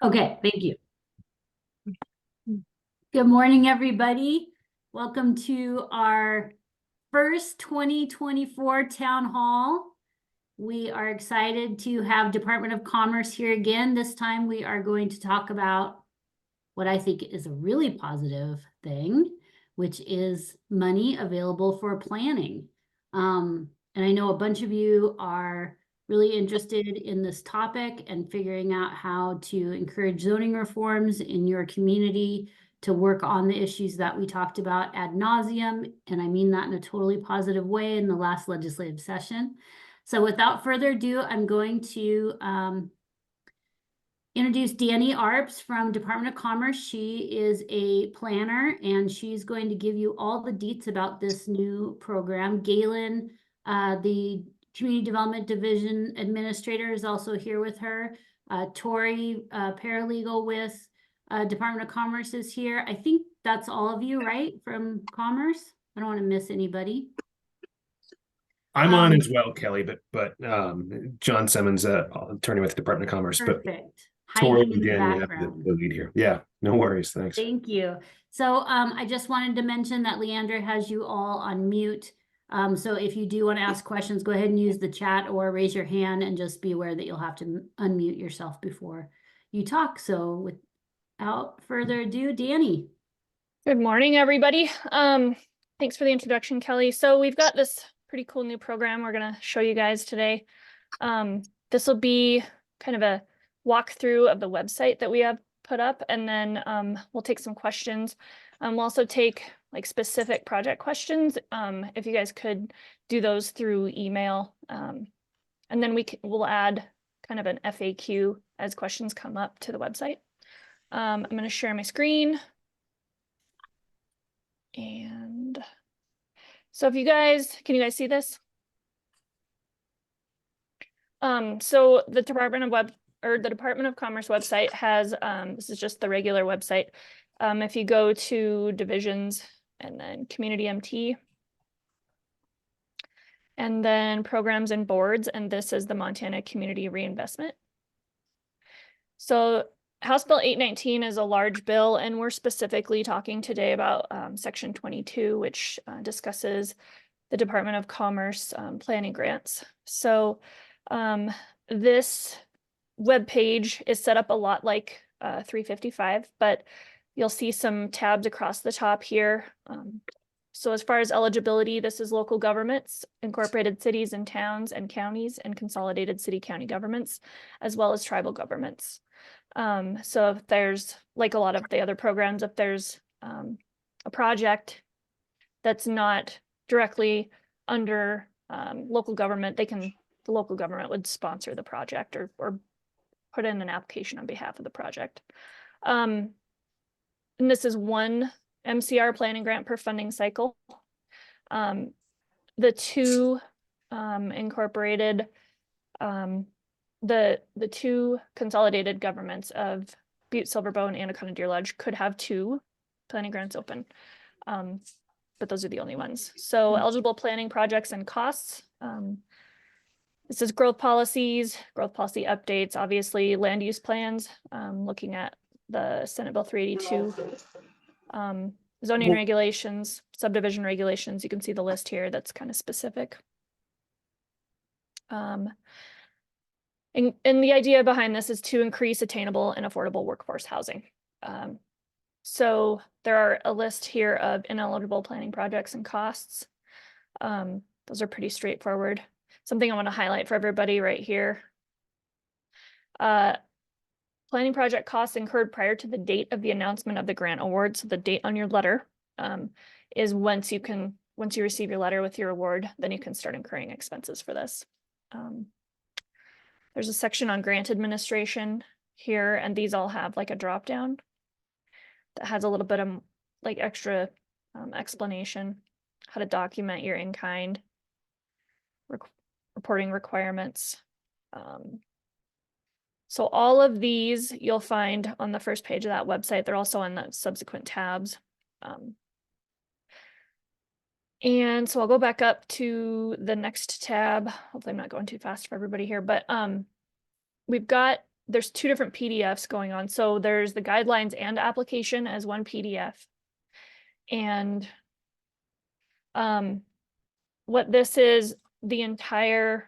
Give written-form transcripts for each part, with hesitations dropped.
Okay, thank you. Good morning, everybody. Welcome to our first 2024 town hall. We are excited to have Department of Commerce here again. This time we are going to talk about what I think is a really positive thing, which is money available for planning. And I know a bunch of you are really interested in this topic and figuring out how to encourage zoning reforms in your community to work on the issues that we talked about ad nauseum. And I mean that in a totally positive way in the last legislative session. So without further ado, I'm going to introduce Danny Arps from Department of Commerce. She is a planner and she's going to give you all the deets about this new program. Galen, the Community Development Division Administrator, is also here with her. Tori, paralegal with Department of Commerce, is here. I think that's all of you, right, from Commerce? I don't want to miss anybody. I'm on as well, Kelly, but John Simmons, attorney with the Department of Commerce. Perfect. But Tori Hiding in the and Danny background. the lead here. Yeah, no worries. Thanks. Thank you. So I just wanted to mention that Leandra has you all on mute. So if you do want to ask questions, go ahead and use the chat or raise your hand, and just be aware that you'll have to unmute yourself before you talk. So without further ado, Danny. Good morning, everybody. Thanks for the introduction, Kelly. So we've got this pretty cool new program we're going to show you guys today. This will be kind of a walkthrough of the website that we have put up, and then we'll take some questions. We'll also take like specific project questions. If you guys could do those through email, and then we'll add kind of an FAQ as questions come up to the website. I'm going to share my screen. And so if you guys, can you guys see this? So the Department of Commerce website has, this is just the regular website. If you go to divisions and then community MT, and then programs and boards, and this is the Montana Community Reinvestment. So House Bill 819 is a large bill, and we're specifically talking today about Section 22, which discusses the Department of Commerce planning grants. So this web page is set up a lot like 355, but you'll see some tabs across the top here. So as far as eligibility, this is local governments, incorporated cities and towns and counties, and consolidated city-county governments, as well as tribal governments. So if there's, like a lot of the other programs, if there's a project that's not directly under local government, the local government would sponsor the project or put in an application on behalf of the project. And this is one MCR planning grant per funding cycle. The two incorporated the two consolidated governments of Butte, Silverbow, and Anaconda Deer Lodge could have two planning grants open, but those are the only ones. So eligible planning projects and costs. This is growth policy updates, obviously land use plans, looking at the Senate Bill 382, zoning regulations, subdivision regulations. You can see the list here that's kind of specific. And the idea behind this is to increase attainable and affordable workforce housing. So there are a list here of ineligible planning projects and costs. Those are pretty straightforward. Something I want to highlight for everybody right here. Planning project costs incurred prior to the date of the announcement of the grant award. So the date on your letter is once you receive your letter with your award, then you can start incurring expenses for this. There's a section on grant administration here, and these all have like a drop down that has a little bit of like extra explanation, how to document your in-kind reporting requirements. So all of these you'll find on the first page of that website. They're also on the subsequent tabs. And so I'll go back up to the next tab. Hopefully I'm not going too fast for everybody here, but we've got there's two different PDFs going on. So there's the guidelines and application as one PDF. And what this is, it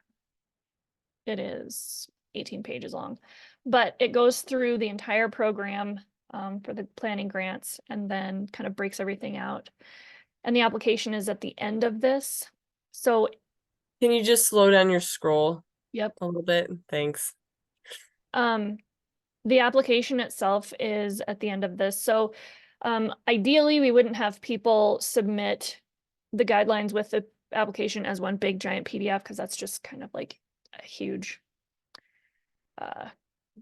is 18 pages long, but it goes through the entire program for the planning grants and then kind of breaks everything out. And the application is at the end of this. So, Can you just slow down your scroll yep. a little bit? Thanks. The application itself is at the end of this. So ideally, we wouldn't have people submit the guidelines with the application as one big giant PDF, because that's just kind of like a huge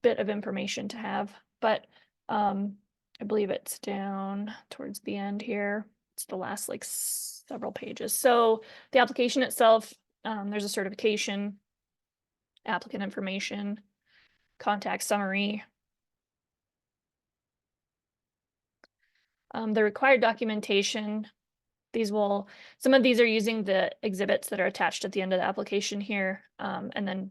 bit of information to have. But I believe it's down towards the end here. It's the last like several pages. So the application itself, there's a certification, applicant information, contact summary. The required documentation, some of these are using the exhibits that are attached at the end of the application here, and then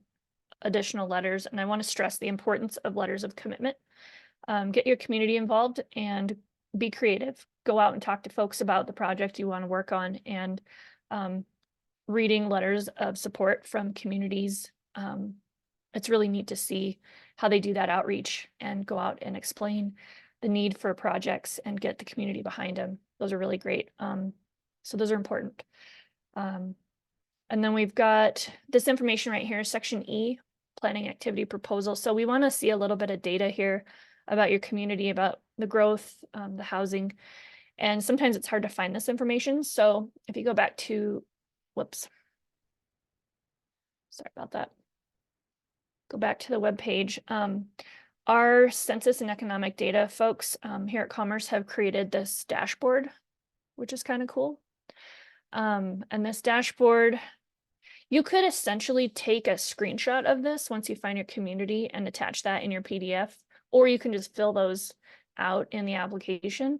additional letters. And I want to stress the importance of letters of commitment. Get your community involved and be creative. Go out and talk to folks about the project you want to work on, and reading letters of support from communities. It's really neat to see how they do that outreach and go out and explain the need for projects and get the community behind them. Those are really great. So those are important. And then we've got this information right here, section E, planning activity proposal. So we want to see a little bit of data here about your community, about the growth, the housing. And sometimes it's hard to find this information. So if you go back to, sorry about that. Go back to the web page. Our census and economic data folks here at Commerce have created this dashboard, which is kind of cool. And this dashboard, you could essentially take a screenshot of this once you find your community and attach that in your PDF, or you can just fill those out in the application.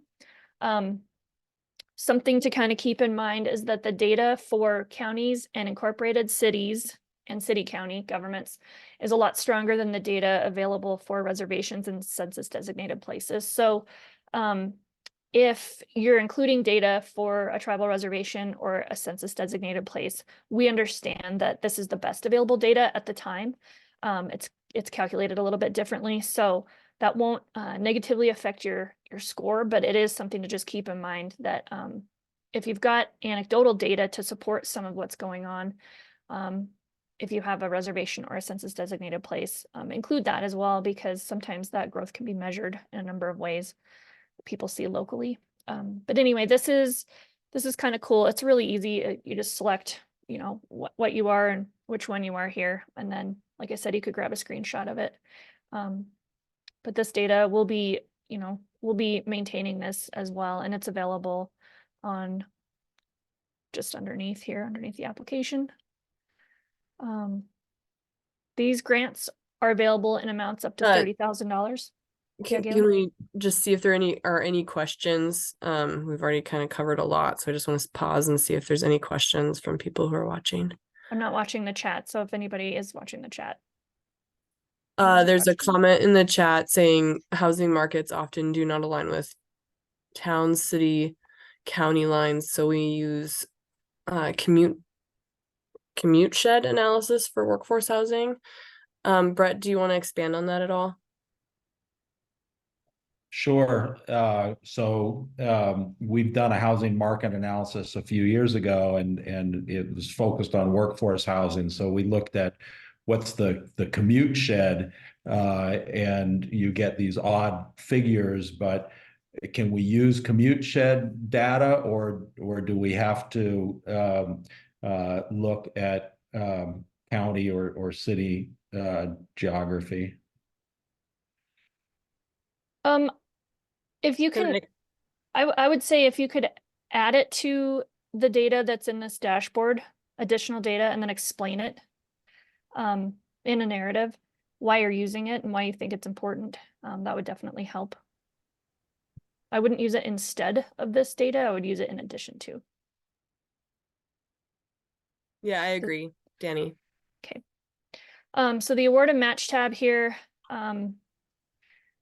Something to kind of keep in mind is that the data for counties and incorporated cities and city-county governments is a lot stronger than the data available for reservations and census designated places. So if you're including data for a tribal reservation or a census designated place, we understand that this is the best available data at the time. It's calculated a little bit differently, so that won't negatively affect your score, but it is something to just keep in mind that if you've got anecdotal data to support some of what's going on, if you have a reservation or a census designated place, include that as well, because sometimes that growth can be measured in a number of ways that people see locally. But anyway, this is kind of cool. It's really easy. You just select, what you are and which one you are here. And then, like I said, you could grab a screenshot of it. But this data we'll be maintaining this as well. And it's available on just underneath here, underneath the application. These grants are available in amounts up to $30,000. Can we just see if there are any questions? We've already kind of covered a lot, so I just want to pause and see if there's any questions from people who are watching. I'm not watching the chat, so if anybody is watching the chat. There's a comment in the chat saying housing markets often do not align with town, city, county lines, so we use commute shed analysis for workforce housing. Brett, do you want to expand on that at all? Sure. We've done a housing market analysis a few years ago, and it was focused on workforce housing. So we looked at what's the commute shed, and you get these odd figures, but can we use commute shed data, or do we have to look at county or city geography? If you can, I would say if you could add it to the data that's in this dashboard, additional data, and then explain it in a narrative, why you're using it and why you think it's important, that would definitely help. I wouldn't use it instead of this data. I would use it in addition to. Yeah, I agree, Danny. Okay. So the award and match tab here,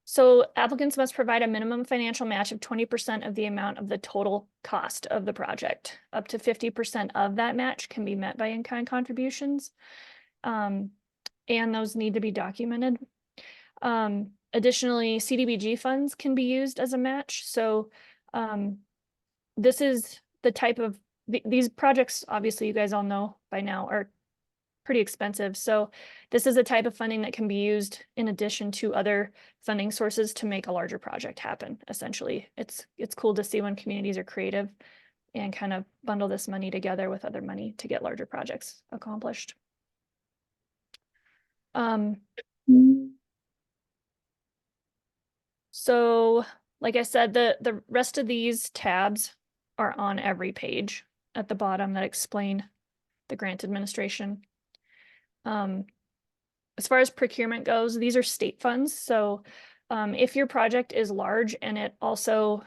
So applicants must provide a minimum financial match of 20% of the amount of the total cost of the project. Up to 50% of that match can be met by in-kind contributions. And those need to be documented. Additionally, CDBG funds can be used as a match. So this is the type of, these projects, obviously you guys all know by now, are pretty expensive. So this is a type of funding that can be used in addition to other funding sources to make a larger project happen. Essentially, it's cool to see when communities are creative and kind of bundle this money together with other money to get larger projects accomplished. So like I said, the rest of these tabs are on every page at the bottom that explain the grant administration. As far as procurement goes, these are state funds. So if your project is large and it also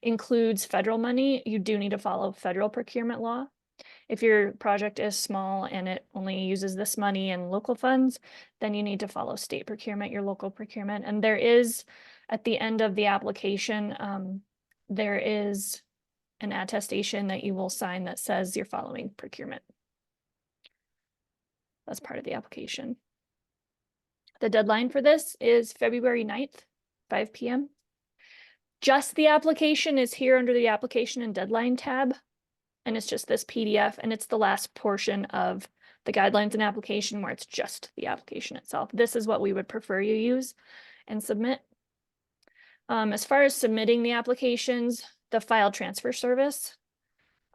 includes federal money, you do need to follow federal procurement law. If your project is small and it only uses this money and local funds, then you need to follow state procurement, your local procurement. And there is, at the end of the application, there is an attestation that you will sign that says you're following procurement. That's part of the application. The deadline for this is February 9th, 5 p.m. Just the application is here under the application and deadline tab. And it's just this PDF, and it's the last portion of the guidelines and application where it's just the application itself. This is what we would prefer you use and submit. As far as submitting the applications, the file transfer service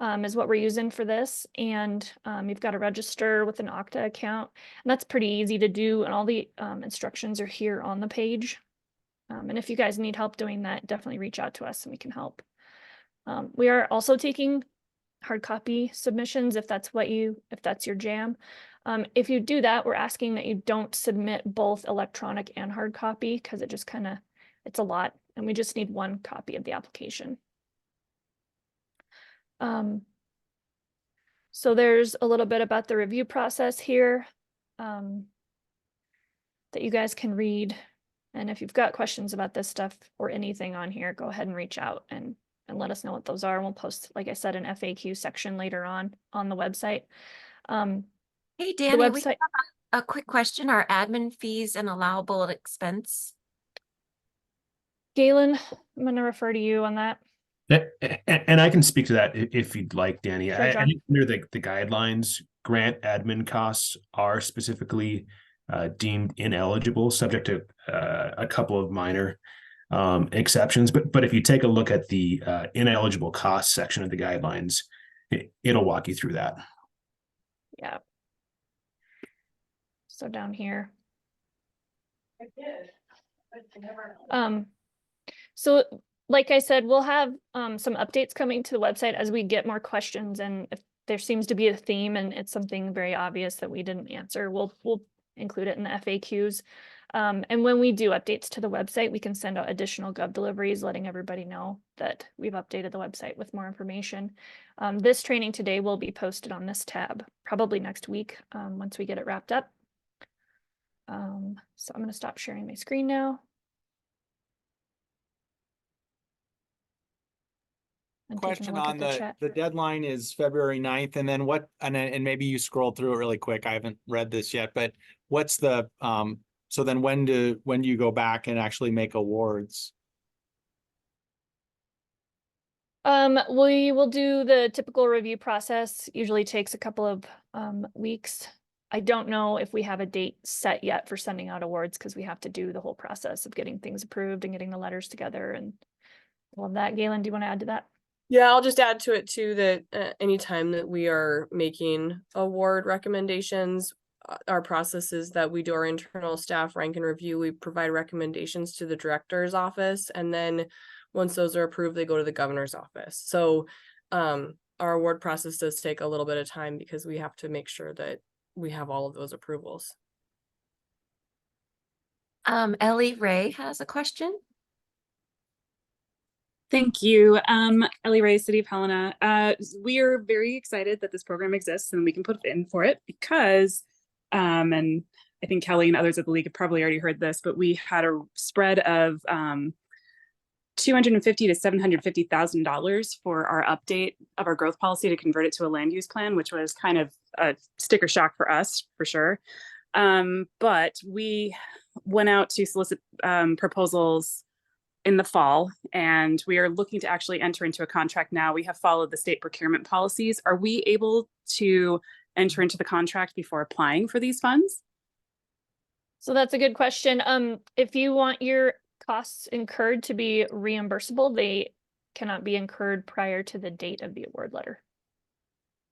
is what we're using for this. And you've got to register with an Okta account. And that's pretty easy to do. And all the instructions are here on the page. And if you guys need help doing that, definitely reach out to us and we can help. We are also taking hard copy submissions if that's your jam. If you do that, we're asking that you don't submit both electronic and hard copy because it just it's a lot and we just need one copy of the application. So there's a little bit about the review process here that you guys can read. And if you've got questions about this stuff or anything on here, go ahead and reach out and let us know what those are. We'll post, like I said, an FAQ section later on the website. Hey, Danny, we website- have a quick question. Are admin fees an allowable expense? Galen, I'm going to refer to you on that. And I can speak to that if you'd like, Danny. Sure, I John. think under the guidelines, grant admin costs are specifically deemed ineligible, subject to a couple of minor exceptions. But if you take a look at the ineligible costs section of the guidelines, it'll walk you through that. Yeah. So down here. So like I said, we'll have some updates coming to the website as we get more questions, and if there seems to be a theme and it's something very obvious that we didn't answer, we'll include it in the FAQs. And when we do updates to the website, we can send out additional Gov deliveries, letting everybody know that we've updated the website with more information. This training today will be posted on this tab, probably next week, once we get it wrapped up. So I'm going to stop sharing my screen now. And taking a Question look on at chat. the deadline is February 9th, and then and maybe you scrolled through it really quick. I haven't read this yet, but what's the so then when do you go back and actually make awards? We will do the typical review process. Usually takes a couple of weeks. I don't know if we have a date set yet for sending out awards because we have to do the whole process of getting things approved and getting the letters together and all of that. Galen, do you want to add to that? Yeah, I'll just add to it too that anytime that we are making award recommendations, our process is that we do our internal staff rank and review. We provide recommendations to the director's office, and then once those are approved, they go to the governor's office. So our award process does take a little bit of time because we have to make sure that we have all of those approvals. Ellie Ray has a question. Thank you. Ellie Ray, City of Helena. We are very excited that this program exists and we can put in for it because, and I think Kelly and others at the league have probably already heard this, but we had a spread of $250,000 to $750,000 for our update of our growth policy to convert it to a land use plan, which was kind of a sticker shock for us, for sure. But we went out to solicit proposals in the fall, and we are looking to actually enter into a contract now. We have followed the state procurement policies. Are we able to enter into the contract before applying for these funds? So that's a good question. If you want your costs incurred to be reimbursable, they cannot be incurred prior to the date of the award letter.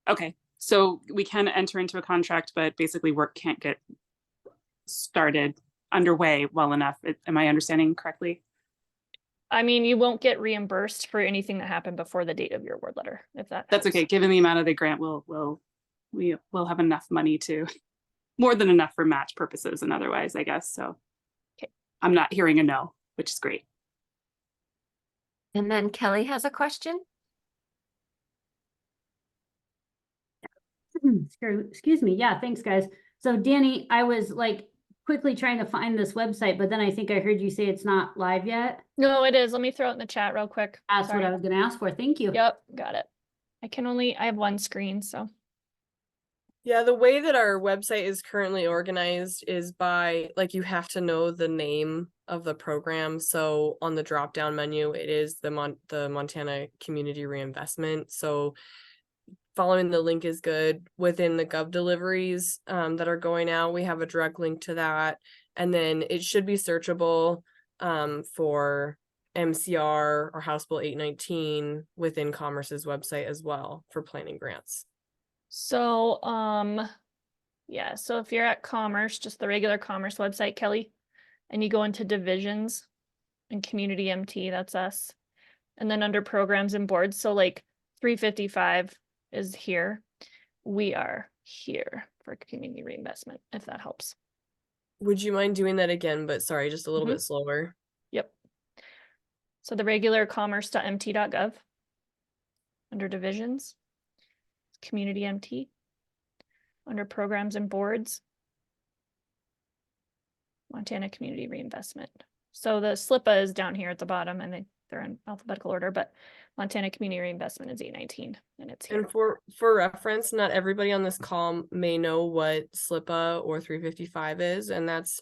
Okay, so we can enter into a contract, but basically work can't get started underway well enough. Am I understanding correctly? I mean, you won't get reimbursed for anything that happened before the date of your award letter, if that That's helps. okay. Given the amount of the grant, we will have enough money to, more than enough for match purposes and otherwise, I guess. So okay. I'm not hearing a no, which is great. And then Kelly has a question. Excuse me. Yeah, thanks, guys. So Danny, I was like quickly trying to find this website, but then I think I heard you say it's not live yet. No, it is. Let me throw it in the chat real quick. That's Sorry. what I was going to ask for. Thank you. Yep, got it. I have one screen, so. Yeah, the way that our website is currently organized is by, like, you have to know the name of the program. So on the drop down menu, it is the Montana Community Reinvestment. So following the link is good. Within the Gov deliveries that are going out, we have a direct link to that. And then it should be searchable for MCR or House Bill 819 within Commerce's website as well for planning grants. So, yeah, so if you're at Commerce, just the regular Commerce website, Kelly, and you go into divisions and Community MT, that's us. And then under programs and boards, so like 355 is here. We are here for community reinvestment, if that helps. Would you mind doing that again? But sorry, just a little bit slower. Yep. So the regular commerce.mt.gov under divisions, community MT, under programs and boards, Montana Community Reinvestment. So the SLIPA is down here at the bottom, and they're in alphabetical order, but Montana Community Reinvestment is 819, and it's here. And for reference, not everybody on this call may know what SLIPA or 355 is, and that's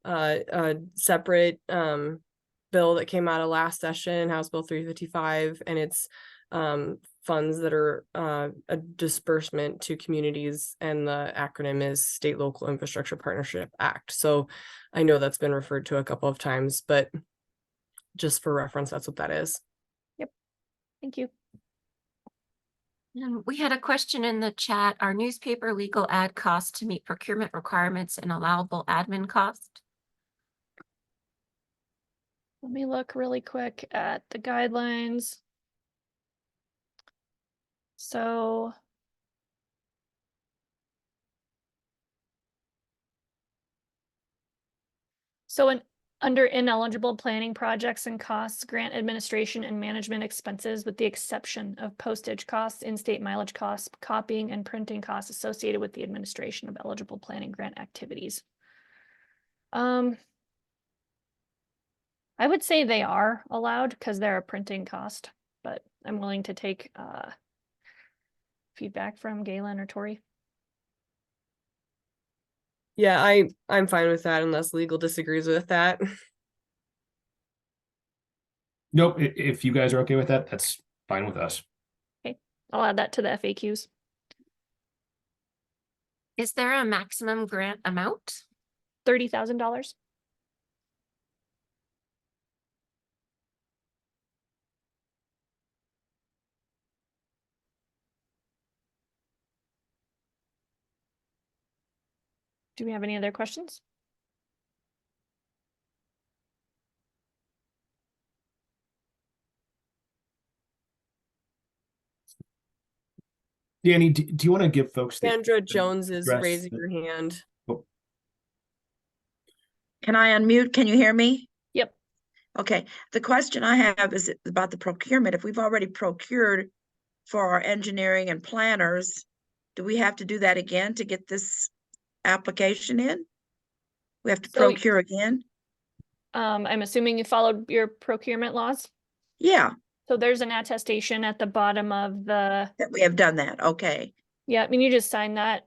a separate bill that came out of last session, House Bill 355, and it's funds that are a disbursement to communities, and the acronym is State Local Infrastructure Partnership Act. So I know that's been referred to a couple of times, but just for reference, that's what that is. Yep. Thank you. And we had a question in the chat. Are newspaper legal ad costs to meet procurement requirements and allowable admin cost? Let me look really quick at the guidelines. So under ineligible planning projects and costs, grant administration and management expenses, with the exception of postage costs, in-state mileage costs, copying and printing costs associated with the administration of eligible planning grant activities. I would say they are allowed because they're a printing cost, but I'm willing to take feedback from Galen or Tori. Yeah, I'm fine with that unless legal disagrees with that. Nope. If you guys are okay with that, that's fine with us. Okay, I'll add that to the FAQs. Is there a maximum grant amount? $30,000. Do we have any other questions? Danny, do you want to give folks the Sandra Jones is address raising that- her hand. Can I unmute? Can you hear me? Yep. Okay, the question I have is about the procurement. If we've already procured for our engineering and planners, do we have to do that again to get this application in? We have to So- procure again? I'm assuming you followed your procurement laws. Yeah, So there's an attestation at the bottom of the, that we have done that. Okay, yeah, I mean, you just sign that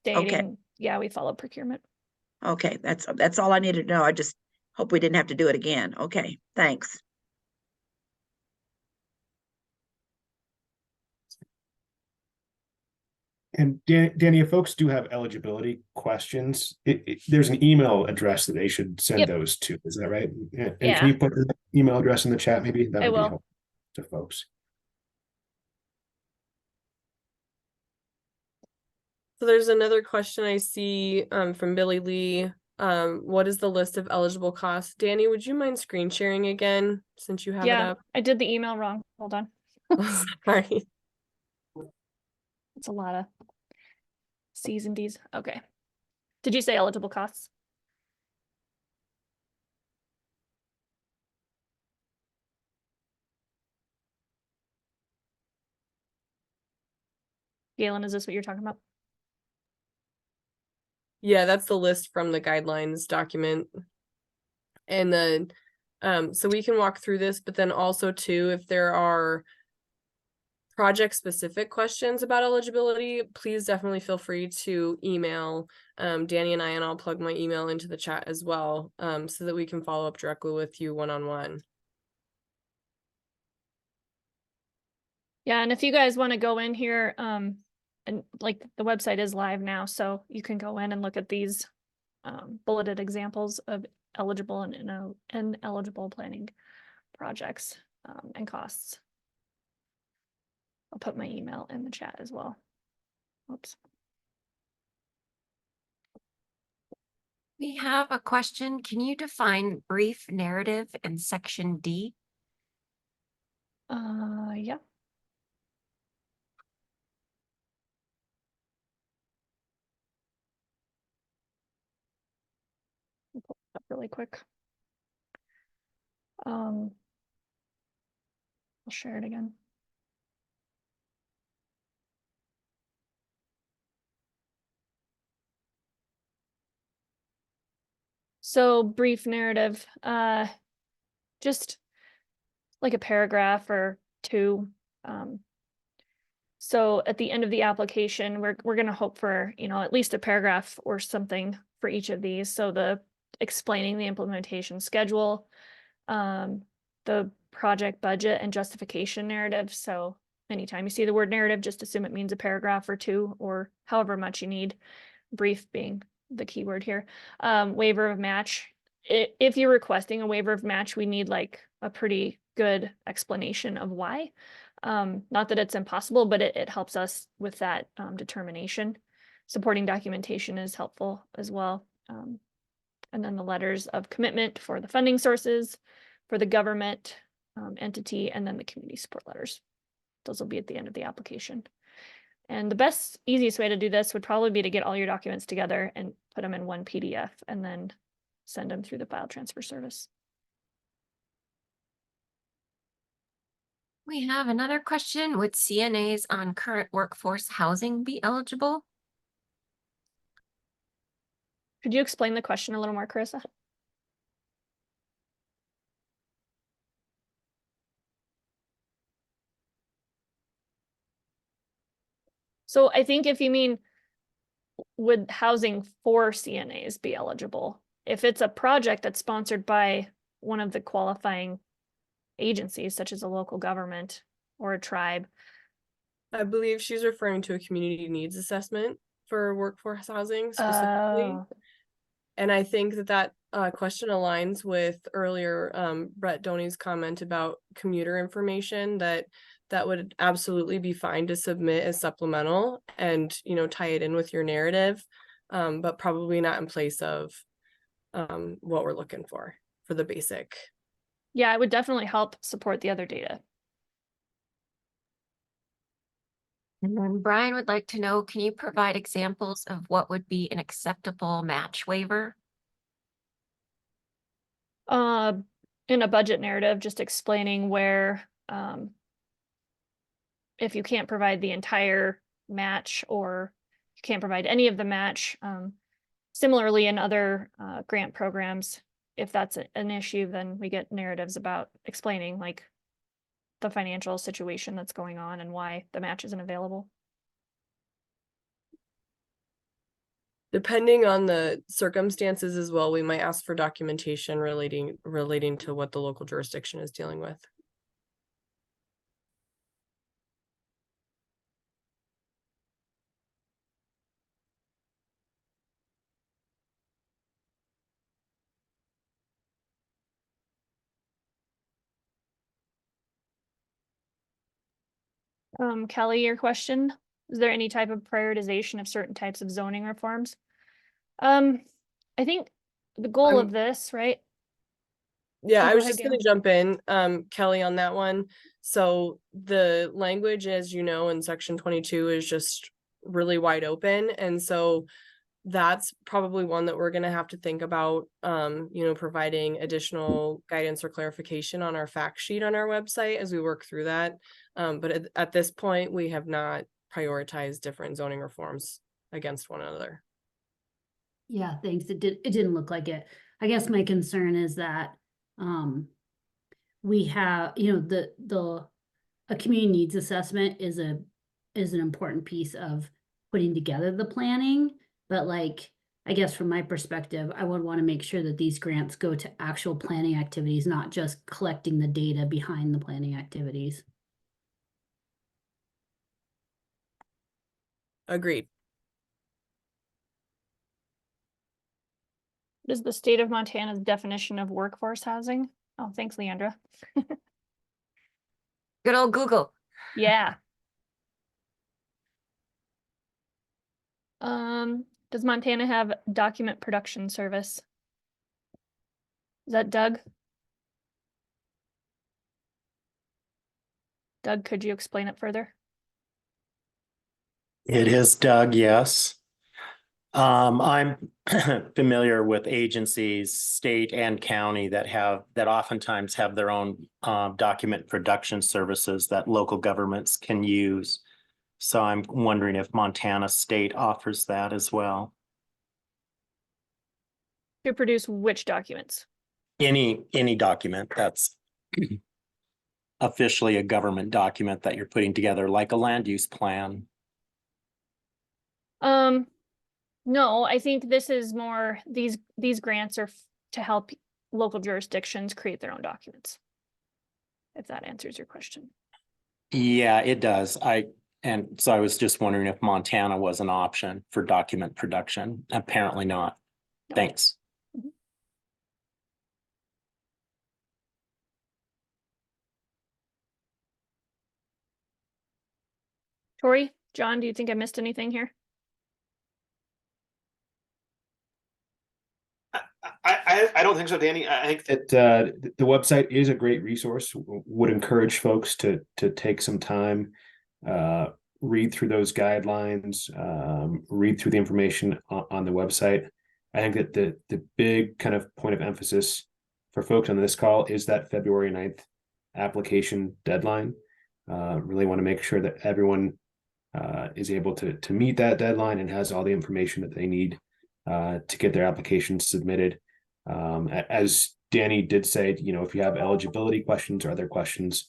stating, yeah, we follow procurement. okay, that's all I needed to know. I just hope we didn't have to do it again. Okay, thanks. And Danny, if folks do have eligibility questions, there's an email address that they should send Yep. those to. Is that right? And Yeah. can you put the email address in the chat? Maybe that I would be will. helpful to folks. So there's another question I see from Billy Lee. What is the list of eligible costs? Danny, would you mind screen sharing again since you have it Yeah, up? I did the email wrong. Hold on. Sorry. It's a lot of C's and D's. Okay. Did you say eligible costs? Galen, is this what you're talking about? Yeah, that's the list from the guidelines document. And then, so we can walk through this, but then also too, if there are project specific questions about eligibility, please definitely feel free to email Danny and I, and I'll plug my email into the chat as well, so that we can follow up directly with you one-on-one. Yeah, and if you guys want to go in here, and like the website is live now, so you can go in and look at these bulleted examples of eligible and ineligible planning projects and costs. I'll put my email in the chat as well. Oops. We have a question. Can you define brief narrative in section D? Yeah. I'll pull it up really quick. I'll share it again. So brief narrative, just like a paragraph or two. So at the end of the application, we're going to hope for, at least a paragraph or something for each of these. So the explaining the implementation schedule, the project budget and justification narrative. So anytime you see the word narrative, just assume it means a paragraph or two, or however much you need, brief being the key word here. Waiver of match. If you're requesting a waiver of match, we need like a pretty good explanation of why. Not that it's impossible, but it helps us with that determination. Supporting documentation is helpful as well. And then the letters of commitment for the funding sources, for the government entity, and then the community support letters. Those will be at the end of the application. And the best, easiest way to do this would probably be to get all your documents together and put them in one PDF and then send them through the file transfer service. We have another question. Would CNAs on current workforce housing be eligible? Could you explain the question a little more, Carissa? So I think if you mean, would housing for CNAs be eligible? If it's a project that's sponsored by one of the qualifying agencies, such as a local government or a tribe. I believe she's referring to a community needs assessment for workforce housing specifically. And I think that question aligns with earlier Brett Doney's comment about commuter information, that would absolutely be fine to submit as supplemental and, tie it in with your narrative, but probably not in place of what we're looking for the basic. Yeah, it would definitely help support the other data. And then Brian would like to know, can you provide examples of what would be an acceptable match waiver? In a budget narrative, just explaining where, if you can't provide the entire match or you can't provide any of the match, Similarly, in other grant programs, if that's an issue, then we get narratives about explaining like the financial situation that's going on and why the match isn't available. Depending on the circumstances as well, we might ask for documentation relating to what the local jurisdiction is dealing with. Kelly, your question, is there any type of prioritization of certain types of zoning reforms? I think the goal of this, right? Yeah, Oh, I go was ahead, just gonna Gail. jump in, Kelly, on that one. So the language, as you know, in section 22 is just really wide open. And so that's probably one that we're gonna have to think about, providing additional guidance or clarification on our fact sheet on our website as we work through that. But at this point, we have not prioritized different zoning reforms against one another. Yeah, thanks. It didn't look like it. I guess my concern is that, we have, a community needs assessment is an important piece of putting together the planning. But like, I guess from my perspective, I would want to make sure that these grants go to actual planning activities, not just collecting the data behind the planning activities. Agreed. What is the state of Montana's definition of workforce housing? Oh, thanks, Leandra. Good old Google. Yeah. Does Montana have document production service? Is that Doug? Doug, could you explain it further? It is Doug, yes. I'm familiar with agencies, state and county, that oftentimes have their own document production services that local governments can use. So I'm wondering if Montana State offers that as well. To produce which documents? Any document that's officially a government document that you're putting together, like a land use plan. No, I think this is more, these grants are to help local jurisdictions create their own documents. If that answers your question. Yeah, it does. And so I was just wondering if Montana was an option for document production. Apparently not. No. Thanks. Tori, John, do you think I missed anything here? I don't think so, Danny. I think that the website is a great resource. Would encourage folks to take some time, read through those guidelines, read through the information on the website. I think that the big kind of point of emphasis for folks on this call is that February 9th application deadline. Really want to make sure that everyone is able to meet that deadline and has all the information that they need to get their applications submitted. As Danny did say, if you have eligibility questions or other questions,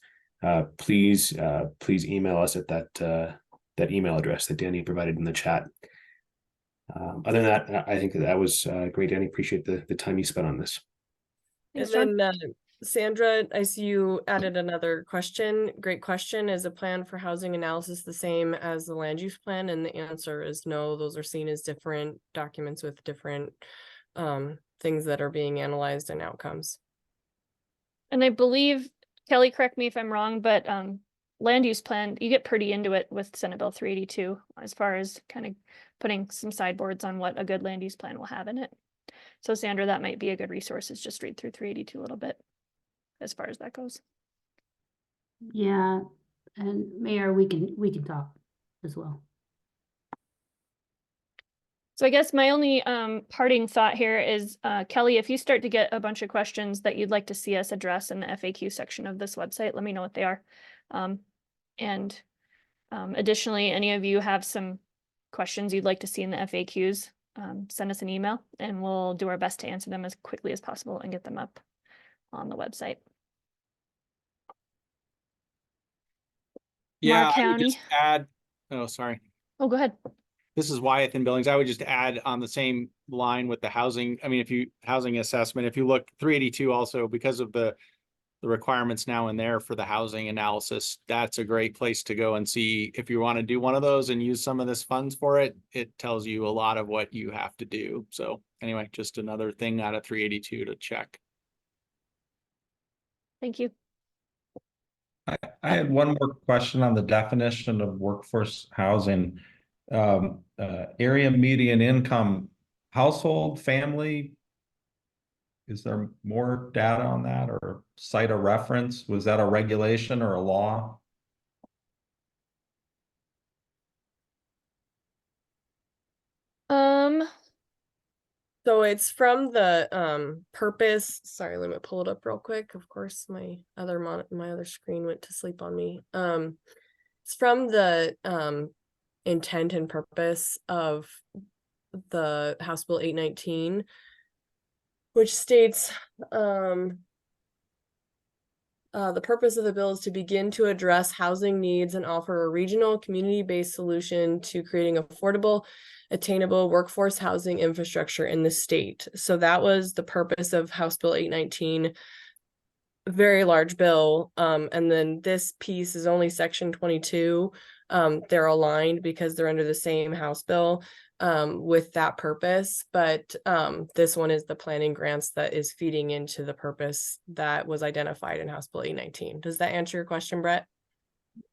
please email us at that email address that Danny provided in the chat. Other than that, I think that was great, Danny. Appreciate the time you spent on this. Thanks, And John. then Sandra, I see you added another question. Great question. Is a plan for housing analysis the same as the land use plan? And the answer is no. Those are seen as different documents with different things that are being analyzed and outcomes. And I believe, Kelly, correct me if I'm wrong, but land use plan, you get pretty into it with Senate Bill 382 as far as kind of putting some sideboards on what a good land use plan will have in it. So Sandra, that might be a good resource, is just read through 382 a little bit as far as that goes. Yeah, and Mayor, we can talk as well. So I guess my only parting thought here is, Kelly, if you start to get a bunch of questions that you'd like to see us address in the FAQ section of this website, let me know what they are. Additionally, any of you have some questions you'd like to see in the FAQs, send us an email and we'll do our best to answer them as quickly as possible and get them up on the website. Yeah, Mark I would County. just add, oh, sorry. Oh, go ahead. This is Wyeth in Billings. I would just add on the same line with the housing. I mean, if you housing assessment, if you look 382 also because of the requirements now in there for the housing analysis, that's a great place to go and see if you want to do one of those and use some of this funds for it. It tells you a lot of what you have to do. So anyway, just another thing out of 382 to check. Thank you. I had one more question on the definition of workforce housing. Area median income, household, family. Is there more data on that or cite a reference? Was that a regulation or a law? So it's from the purpose. Sorry, let me pull it up real quick. Of course, my other screen went to sleep on me. It's from the intent and purpose of the House Bill 819, which states the purpose of the bill is to begin to address housing needs and offer a regional community-based solution to creating affordable, attainable workforce housing infrastructure in the state. So that was the purpose of House Bill 819, a very large bill. And then this piece is only section 22. They're aligned because they're under the same House bill with that purpose. But this one is the planning grants that is feeding into the purpose that was identified in House Bill 819. Does that answer your question, Brett?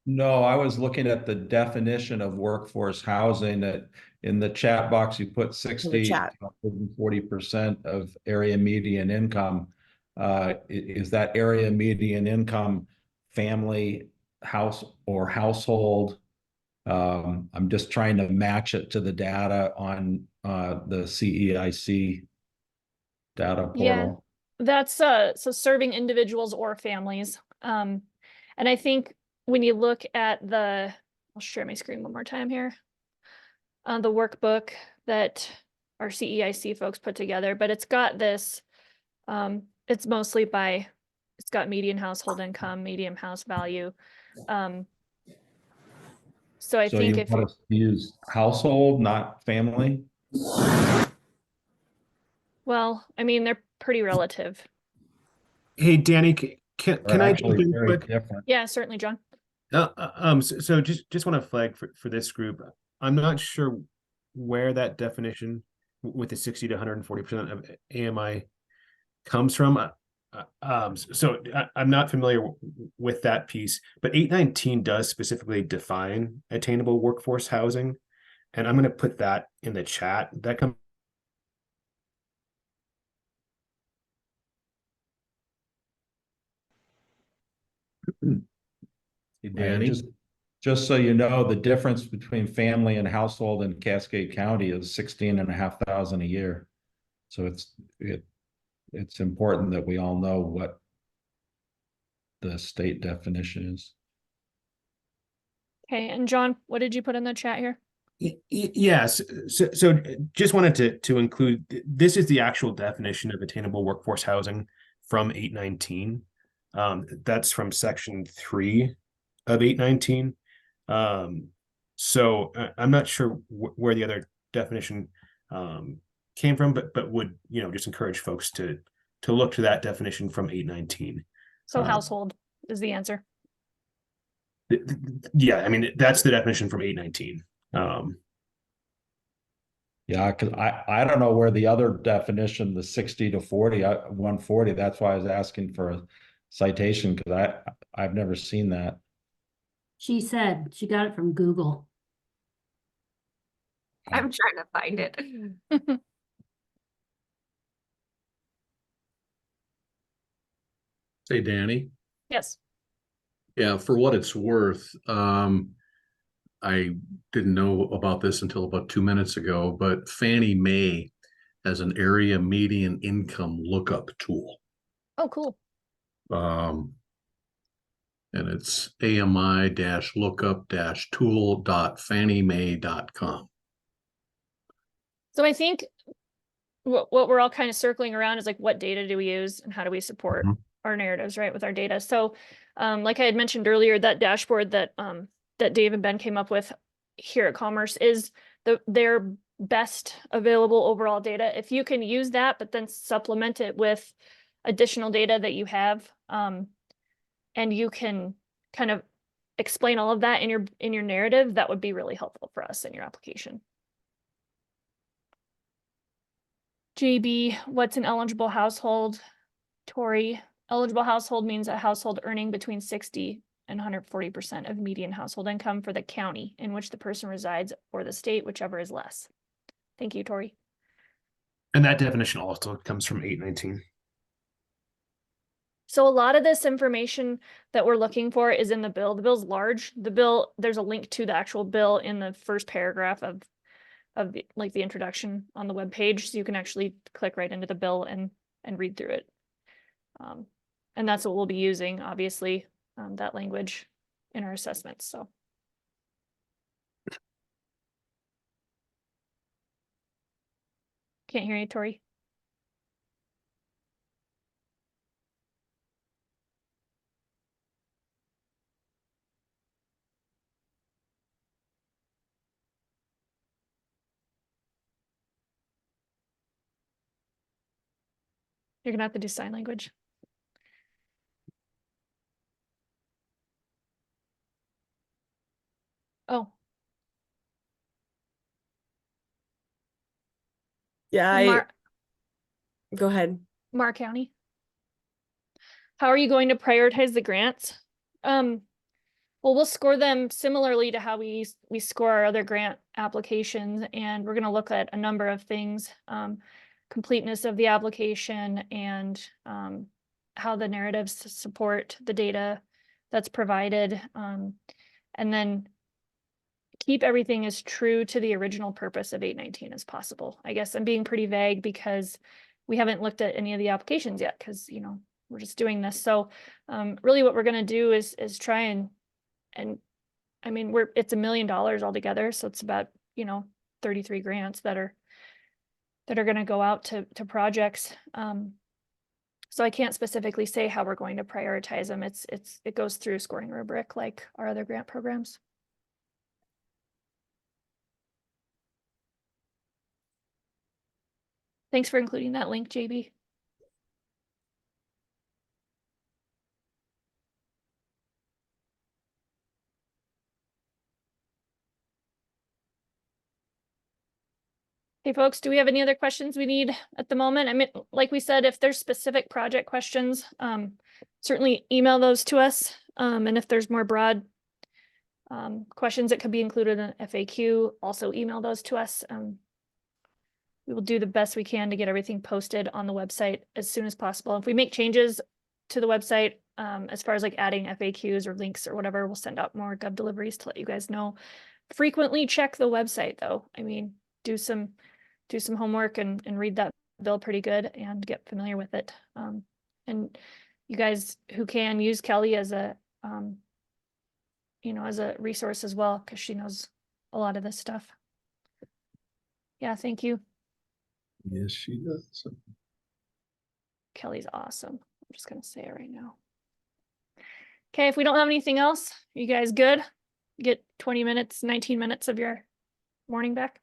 No, I was looking at the definition of workforce housing that in the chat box, you put 60 to 40% of area median income. Is that area median income family, house or household? I'm just trying to match it to the data on the CEIC data portal. Yeah, that's so serving individuals or families. And I think when you look at I'll share my screen one more time here. The workbook that our CEIC folks put together, but it's got this, it's mostly it's got median household income, median house value. So I think you want us to use household, not family? Well, I mean, they're pretty relative. Hey, Danny, can I jump in very quick? different. Yeah, certainly, John. So just want to flag for this group. I'm not sure where that definition with the 60 to 140% of AMI comes from. So I'm not familiar with that piece, but 819 does specifically define attainable workforce housing, and I'm going to put that in the chat. That comes. Hey, Danny, just so you know, the difference between family and household in Cascade County is 16,500 a year. So it's important that we all know what the state definition is. Okay, and John, what did you put in the chat here? Yes. So just wanted to include, this is the actual definition of attainable workforce housing from 819. That's from section 3 of 819. So I'm not sure where the other definition came from, but would, just encourage folks to look to that definition from 819. So household is the answer. Yeah, I mean, that's the definition from 819. Yeah, because I don't know where the other definition, the 60 to 40, 140, that's why I was asking for a citation, because I've never seen that. She said she got it from Google. I'm trying to find it. Say, Danny. Yes. Yeah, for what it's worth, I didn't know about this until about 2 minutes ago, but Fannie Mae has an area median income lookup tool. Oh, cool. And it's AMI-lookup-tool.fanniemae.com. So I think what we're all kind of circling around is like, what data do we use and how do we support our narratives, right, with our data? So like I had mentioned earlier, that dashboard that that Dave and Ben came up with here at Commerce is their best available overall data. If you can use that, but then supplement it with additional data that you have, and you can kind of explain all of that in your narrative, that would be really helpful for us in your application. JB, what's an eligible household? Tori, eligible household means a household earning between 60 and 140% of median household income for the county in which the person resides, or the state, whichever is less. Thank you, Tori. And that definition also comes from 819. So a lot of this information that we're looking for is in the bill. The bill's large. The bill, there's a link to the actual bill in the first paragraph of like the introduction on the web page, so you can actually click right into the bill and read through it. And that's what we'll be using, obviously, that language in our assessments. So can't hear you, Tori. You're gonna have to do sign language. Oh, Yeah, go ahead. Mar County. How are you going to prioritize the grants? Well, we'll score them similarly to how we score our other grant applications, and we're going to look at a number of things, completeness of the application and how the narratives support the data that's provided, and then keep everything as true to the original purpose of 819 as possible. I guess I'm being pretty vague because we haven't looked at any of the applications yet, because we're just doing this. So really what we're going to do is try and I mean, it's $1 million altogether. So it's about, 33 grants that are going to go out to projects. So I can't specifically say how we're going to prioritize them. It goes through a scoring rubric like our other grant programs. Thanks for including that link, JB. Hey folks, do we have any other questions we need at the moment? I mean, like we said, if there's specific project questions, certainly email those to us. And if there's more broad questions that could be included in FAQ, also email those to us. We will do the best we can to get everything posted on the website as soon as possible. If we make changes to the website, as far as like adding FAQs or links or whatever, we'll send out more gov deliveries to let you guys know. Frequently check the website though. I mean, do some homework and read that bill pretty good and get familiar with it. And you guys who can use Kelly as a, as a resource as well, because she knows a lot of this stuff. Yeah, thank you. Yes, she does. Kelly's awesome. I'm just gonna say it right now. Okay, if we don't have anything else, you guys good? Get 20 minutes, 19 minutes of your morning back?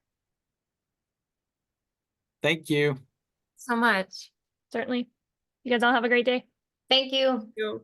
Thank you So much. Certainly. You guys all have a great day. Thank you. Yo.